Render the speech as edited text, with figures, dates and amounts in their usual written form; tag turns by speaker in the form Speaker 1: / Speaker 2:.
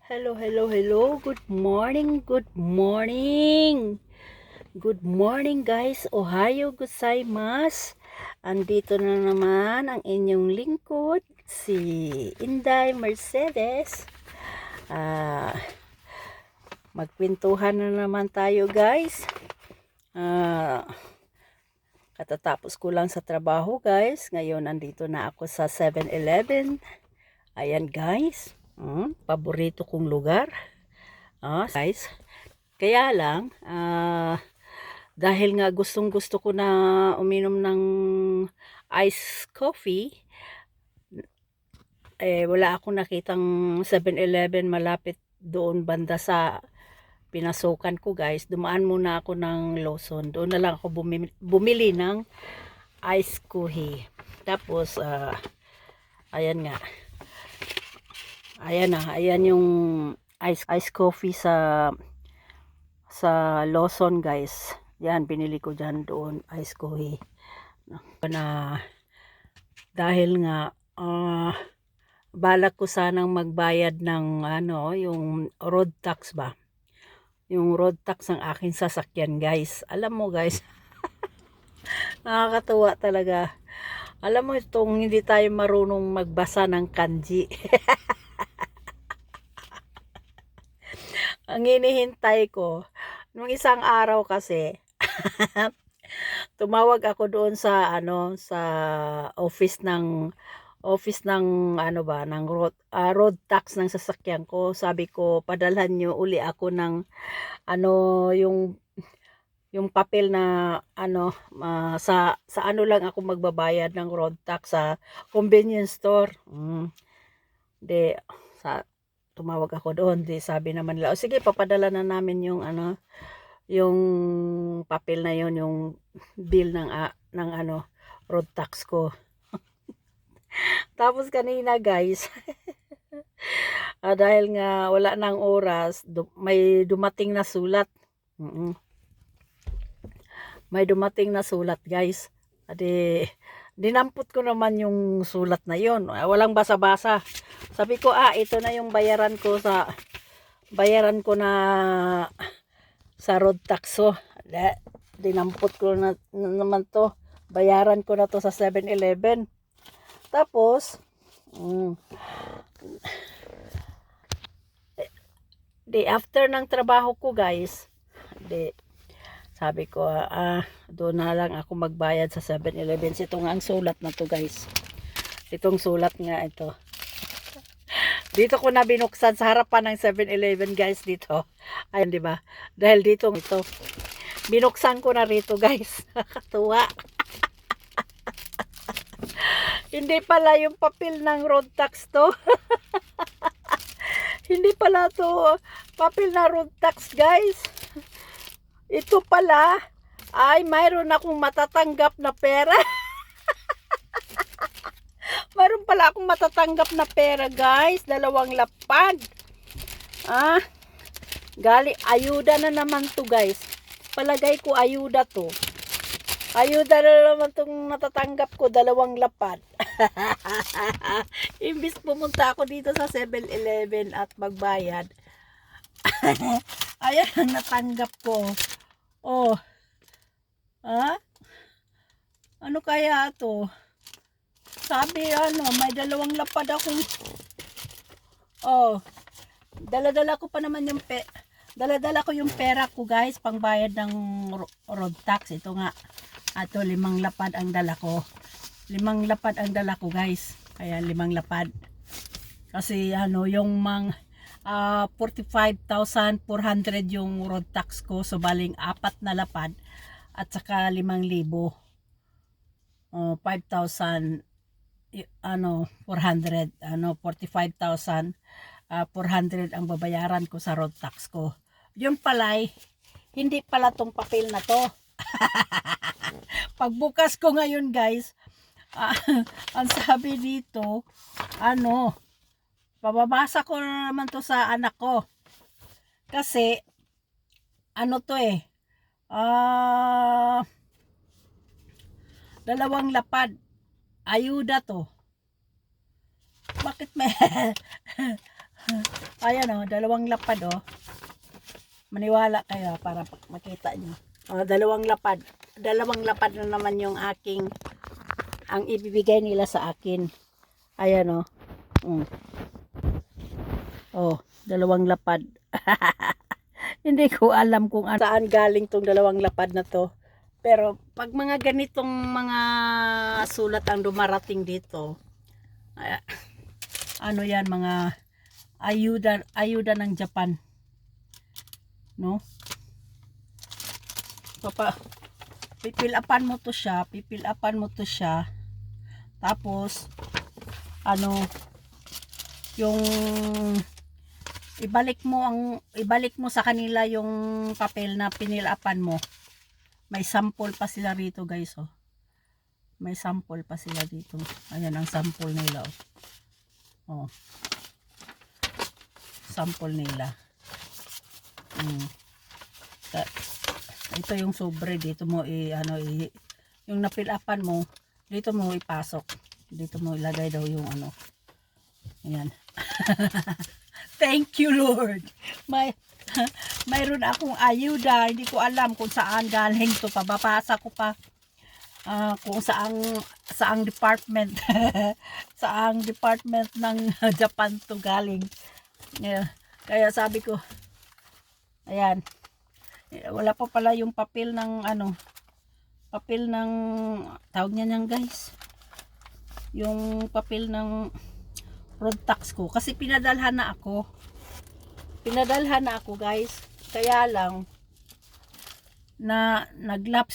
Speaker 1: Hello, hello, hello. Good morning, good morning. Good morning guys. Ohayo gozaimasu. Andito na naman ang inyong lingkod, si Inday Mercedes. Ah, Magkwentuhan na naman tayo guys. Katatapos ko lang sa trabaho guys. Ngayon andito na ako sa 7-Eleven. Ayan guys. Paborito kong lugar. Guys. Kaya lang, dahil nga gustong gusto ko na uminom ng iced coffee, wala akong nakitang 7-Eleven malapit doon banda sa pinasukan ko guys. Dumaan muna ako ng Lawson. Doon na lang ako bumili ng iced coffee. Tapos, ayan nga. Ayan yung iced coffee sa Lawson guys. Yan, binili ko dyan doon, iced coffee. Na, dahil nga, balak ko sanang magbayad ng, yung road tax ba? Yung road tax ng aking sasakyan guys. Alam mo guys, nakakatuwa talaga. Alam mo itong hindi tayo marunong magbasa ng kanji. Ang hinihintay ko, nung isang araw kasi, tumawag ako doon sa sa office ng ng road tax ng sasakyan ko. Sabi ko, padalhan niyo uli ako ng yung papel na sa lang ako magbabayad ng road tax sa convenience store. De sa tumawag ako doon, di sabi naman nila, o sige, papadala na namin yung yung papel na yon, yung bill ng road tax ko. Tapos kanina guys, dahil nga wala nang oras, may dumating na sulat. May dumating na sulat guys. Dinampot ko naman yung sulat na yon. Walang basa-basa. Sabi ko, ito na yung bayaran ko na sa road tax. So, dinampot ko na naman to. Bayaran ko na to sa 7-Eleven. Tapos, after ng trabaho ko guys, sabi ko, doon na lang ako magbayad sa 7-Eleven. Ito nga ang sulat na to guys. Itong sulat nga ito. Dito ko na binuksan sa harapan ng 7-Eleven guys dito. Ayun, di ba? Dahil dito ito. Binuksan ko na rito guys. Nakakatuwa. Hindi pala yung papel ng road tax to. Hindi pala to papel na road tax guys. Ito pala ay mayroon akong matatanggap na pera. Mayroon pala akong matatanggap na pera guys. 2 lapad. Ayuda na naman to guys. Palagay ko ayuda to. Ayuda na naman tong natatanggap ko, 2 lapad. Imbis pumunta ako dito sa 7-Eleven at magbayad. Ayan ang natanggap ko. Ano kaya to? Sabi may 2 lapad akong dala-dala ko pa naman yung dala-dala ko yung pera ko guys, pangbayad ng road tax. Ito nga. 5 lapad ang dala ko. 5 lapad ang dala ko guys. Ayan, 5 lapad. Kasi yung 45,400 yung road tax ko. So baling 4 na lapad at saka 5,000. 5,400, 45,400 ang babayaran ko sa road tax ko. Yun pala, hindi pala tong papel na to. Pagbukas ko ngayon guys, ang sabi dito, pababasa ko na naman to sa anak ko. Kasi, to 2 lapad. Ayuda to. Bakit may Ayan o, dalawang lapad o. Maniwala kayo para makita nyo. O, dalawang lapad. Dalawang lapad na naman yung aking, ang ibibigay nila sa akin. Ayan o. Oh, dalawang lapad. Hindi ko alam kung saan galing tong dalawang lapad na to. Pero pag mga ganitong mga sulat ang dumarating dito, ano yan, mga ayuda ng Japan. No? Pipilapan mo to siya. Tapos ano, yung ibalik mo sa kanila yung papel na pinilapan mo. May sample pa sila rito, guys, oh. May sample pa sila dito. Ayan ang sample nila, oh. Sample nila. Ito yung sobre, dito mo yung napilapan mo, dito mo ipasok. Dito mo ilagay daw yung ano. Ayan. Thank you, Lord. Mayroon akong ayuda. Hindi ko alam kung saan galing to. Pababasa ko pa kung saang department saang department ng Japan to galing. Kaya sabi ko, ayan, wala pa pala yung papel ng papel ng tawag niya nyan, guys, yung papel ng road tax ko, kasi pinadalhan na ako, guys. Kaya lang na naglaps